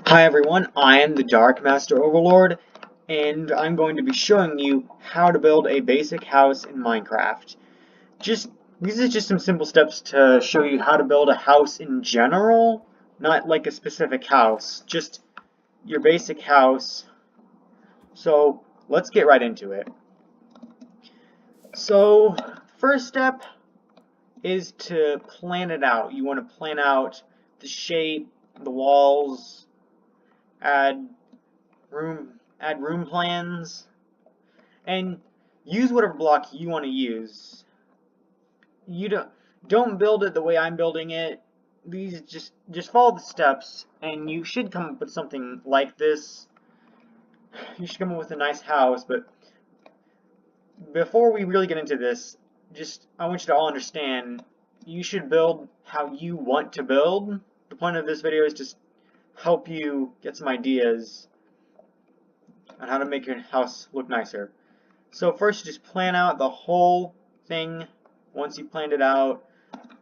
Hi everyone, I am the Dark Master Overlord, and I'm going to be showing you how to build a basic house in Minecraft. These are just some simple steps to show you how to build a house in general, not like a specific house, just your basic house. So let's get right into it. So first step is to plan it out. You want to plan out the shape, the walls, add room plans, and use whatever block you want to use. You don't build it the way I'm building it. These just follow the steps, and you should come up with something like this. You should come up with a nice house. But before we really get into this, I want you to all understand you should build how you want to build. The point of this video is to help you get some ideas on how to make your house look nicer. So first, just plan out the whole thing. Once you planned it out,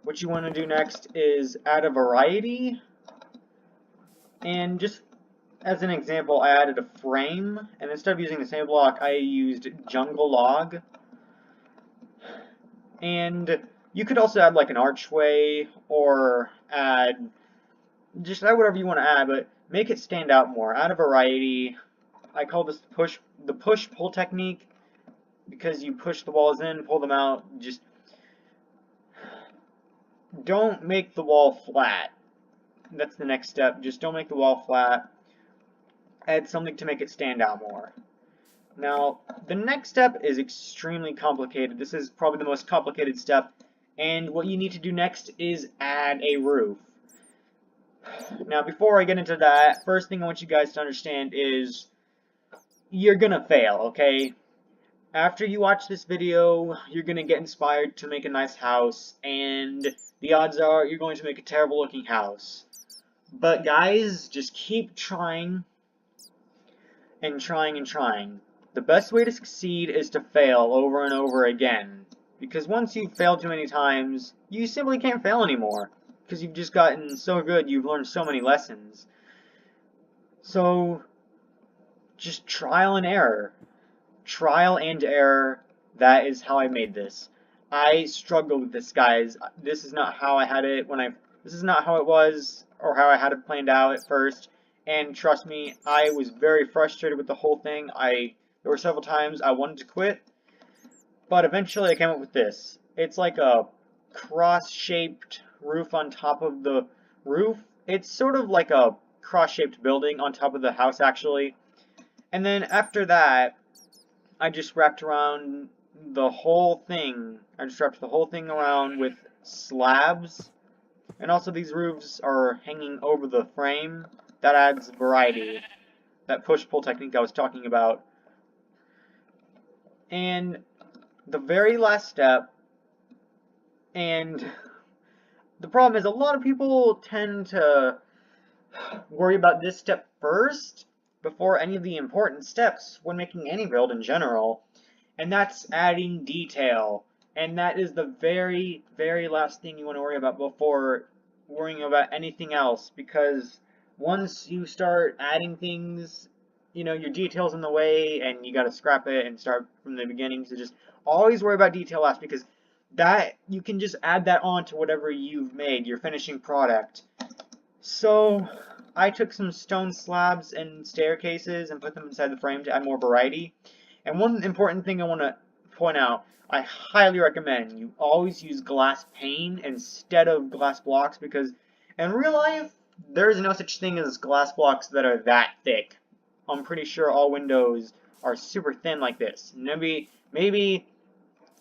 what you want to do next is add a variety. And just as an example, I added a frame, and instead of using the same block, I used jungle log. And you could also add like an archway, or add whatever you want to add, but make it stand out more. Add a variety. I call this the push-pull technique, because you push the walls in, pull them out. Just don't make the wall flat. That's the next step. Just don't make the wall flat. Add something to make it stand out more. Now, the next step is extremely complicated. This is probably the most complicated step. And what you need to do next is add a roof. Now, before I get into that, first thing I want you guys to understand is you're gonna fail, okay? After you watch this video, you're going to get inspired to make a nice house, and the odds are you're going to make a terrible looking house. But guys, just keep trying and trying and trying. The best way to succeed is to fail over and over again, because once you've failed too many times, you simply can't fail anymore, because you've just gotten so good, you've learned so many lessons. So, just trial and error. Trial and error, that is how I made this. I struggled with this, guys. This is not how I had it this is not how it was, or how I had it planned out at first. And trust me, I was very frustrated with the whole thing. There were several times I wanted to quit, but eventually I came up with this. It's like a cross-shaped roof on top of the roof. It's sort of like a cross-shaped building on top of the house, actually. And then after that, I just wrapped around the whole thing. I just wrapped the whole thing around with slabs. And also these roofs are hanging over the frame. That adds variety. That push-pull technique I was talking about. And the very last step, and the problem is a lot of people tend to worry about this step first before any of the important steps when making any build in general, and that's adding detail. And that is the very, very last thing you want to worry about before worrying about anything else, because once you start adding things, you know, your detail's in the way, and you gotta scrap it and start from the beginning. So just always worry about detail last, because that, you can just add that on to whatever you've made, your finishing product. So I took some stone slabs and staircases and put them inside the frame to add more variety. And one important thing I want to point out, I highly recommend you always use glass pane instead of glass blocks, because in real life, there is no such thing as glass blocks that are that thick. I'm pretty sure all windows are super thin like this. Maybe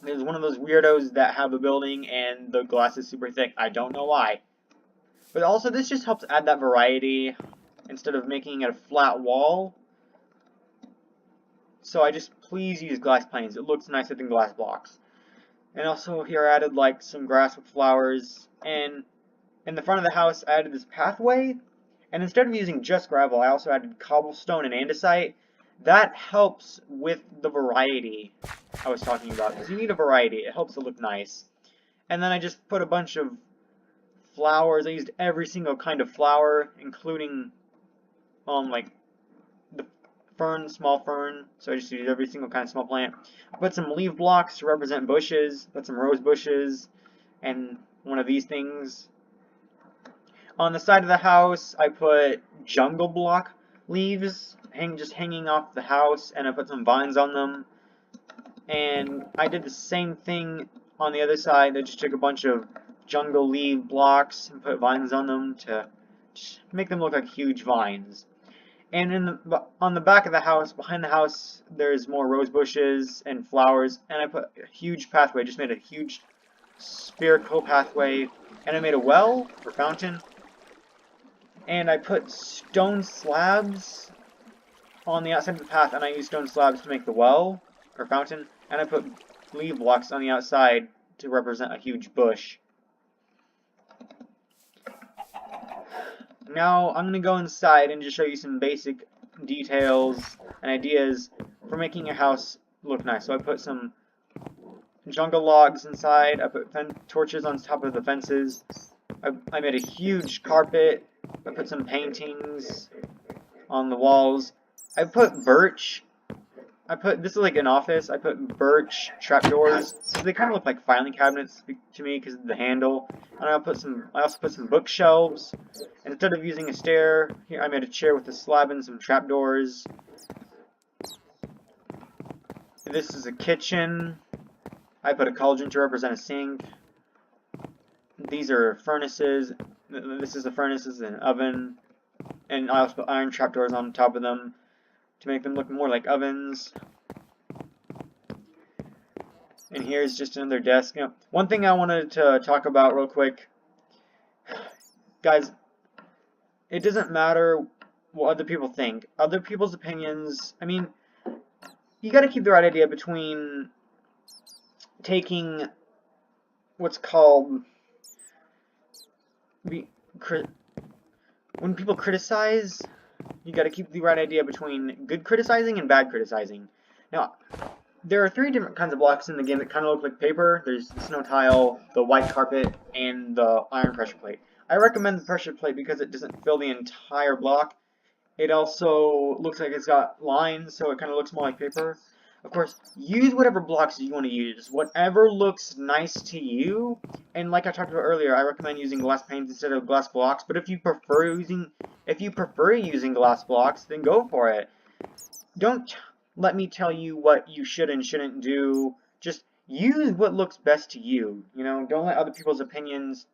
there's one of those weirdos that have a building and the glass is super thick. I don't know why. But also, this just helps add that variety instead of making it a flat wall. So please use glass planes. It looks nicer than glass blocks. And also here I added like some grass with flowers. And in the front of the house I added this pathway. And instead of using just gravel, I also added cobblestone and andesite. That helps with the variety I was talking about, because you need a variety. It helps it look nice. And then I just put a bunch of flowers. I used every single kind of flower, including like the fern, small fern. So I just use every single kind of small plant. I put some leaf blocks to represent bushes. Put some rose bushes and one of these things. On the side of the house, I put jungle block leaves just hanging off the house, and I put some vines on them. And I did the same thing on the other side. I just took a bunch of jungle leaf blocks and put vines on them to just make them look like huge vines. And on the back of the house, behind the house, there's more rose bushes and flowers. And I put a huge pathway, just made a huge spherical pathway. And I made a well or fountain. And I put stone slabs on the outside of the path, and I used stone slabs to make the well or fountain. And I put leaf blocks on the outside to represent a huge bush. Now I'm going to go inside and just show you some basic details and ideas for making a house look nice. So I put some jungle logs inside. I put torches on top of the fences. I made a huge carpet. I put some paintings on the walls. I put birch. This is like an office. I put birch trapdoors. So they kind of look like filing cabinets to me because of the handle. And I also put some bookshelves. And instead of using a stair, here I made a chair with a slab and some trapdoors. This is a kitchen. I put a cauldron to represent a sink. These are furnaces. This is a furnace, this is an oven. And I also put iron trapdoors on top of them to make them look more like ovens. And here's just another desk. One thing I wanted to talk about real quick. Guys, it doesn't matter what other people think. Other people's opinions, I mean, you gotta keep the right idea between taking what's called when people criticize, you gotta keep the right idea between good criticizing and bad criticizing. Now, there are 3 different kinds of blocks in the game that kind of look like paper. There's the snow tile, the white carpet, and the iron pressure plate. I recommend the pressure plate because it doesn't fill the entire block. It also looks like it's got lines, so it kind of looks more like paper. Of course, use whatever blocks you want to use. Whatever looks nice to you. And like I talked about earlier, I recommend using glass panes instead of glass blocks. But if you prefer using glass blocks, then go for it. Don't let me tell you what you should and shouldn't do. Just use what looks best to you. You know, don't let other people's opinions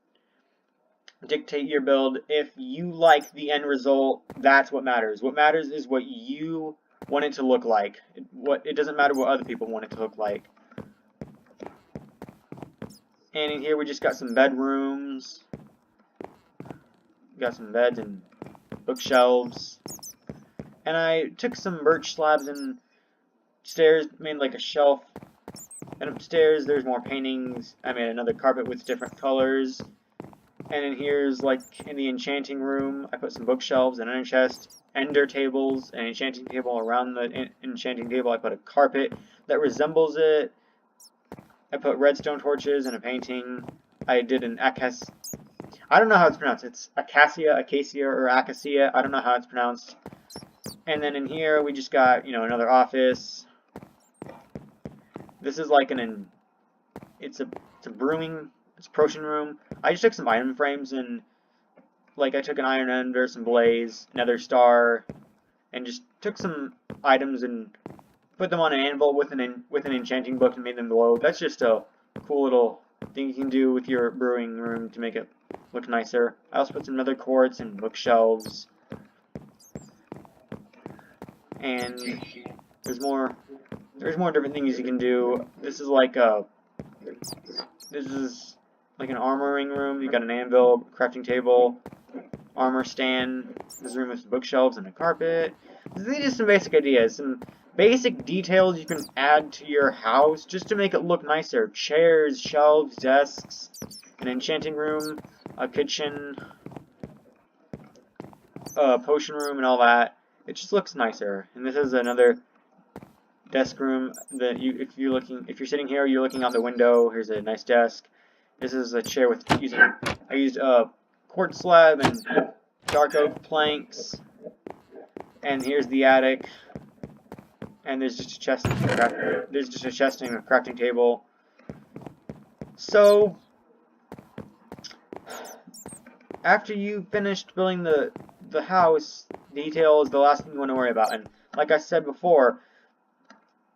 dictate your build. If you like the end result, that's what matters. What matters is what you want it to look like. It doesn't matter what other people want it to look like. And in here we just got some bedrooms. Got some beds and bookshelves. And I took some birch slabs and stairs, made like a shelf. And upstairs there's more paintings. I made another carpet with different colors. And in here's like in the enchanting room, I put some bookshelves and an chest, ender tables, an enchanting table. Around the enchanting table I put a carpet that resembles it. I put redstone torches and a painting. I did an I don't know how it's pronounced. It's acacia, or acacia. I don't know how it's pronounced. And then in here we just got, you know, another office. This is like it's a potion room. I just took some item frames and like I took an iron ender, some blaze, nether star, and just took some items and put them on an anvil with an enchanting book and made them glow. That's just a cool little thing you can do with your brewing room to make it look nicer. I also put some nether quartz and bookshelves. And there's more different things you can do. This is like an armoring room. You got an anvil, crafting table, armor stand. This room with bookshelves and a carpet. These are just some basic ideas, some basic details you can add to your house just to make it look nicer. Chairs, shelves, desks, an enchanting room, a kitchen, a potion room, and all that. It just looks nicer. And this is another desk room that if you're sitting here, you're looking out the window. Here's a nice desk. This is a chair with I used a quartz slab and dark oak planks. And here's the attic. And there's just a chest. There's just a chest and a crafting table. So after you finished building the house, detail is the last thing you want to worry about. And like I said before,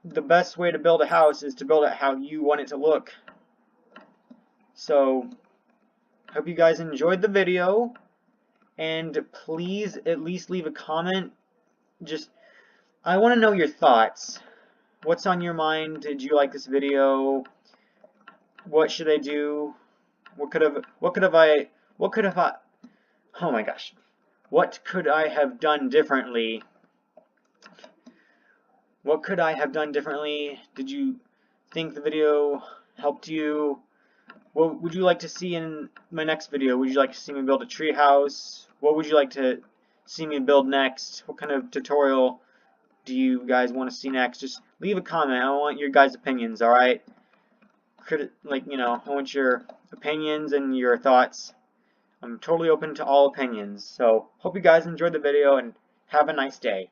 the best way to build a house is to build it how you want it to look. So hope you guys enjoyed the video, and please at least leave a comment. Just, I want to know your thoughts. What's on your mind? Did you like this video? What should I do? What could I, oh my gosh. What could I have done differently? What could I have done differently? Did you think the video helped you? What would you like to see in my next video? Would you like to see me build a tree house? What would you like to see me build next? What kind of tutorial do you guys want to see next? Just leave a comment. I want your guys' opinions, alright? Like, you know, I want your opinions and your thoughts. I'm totally open to all opinions. So, hope you guys enjoyed the video and have a nice day.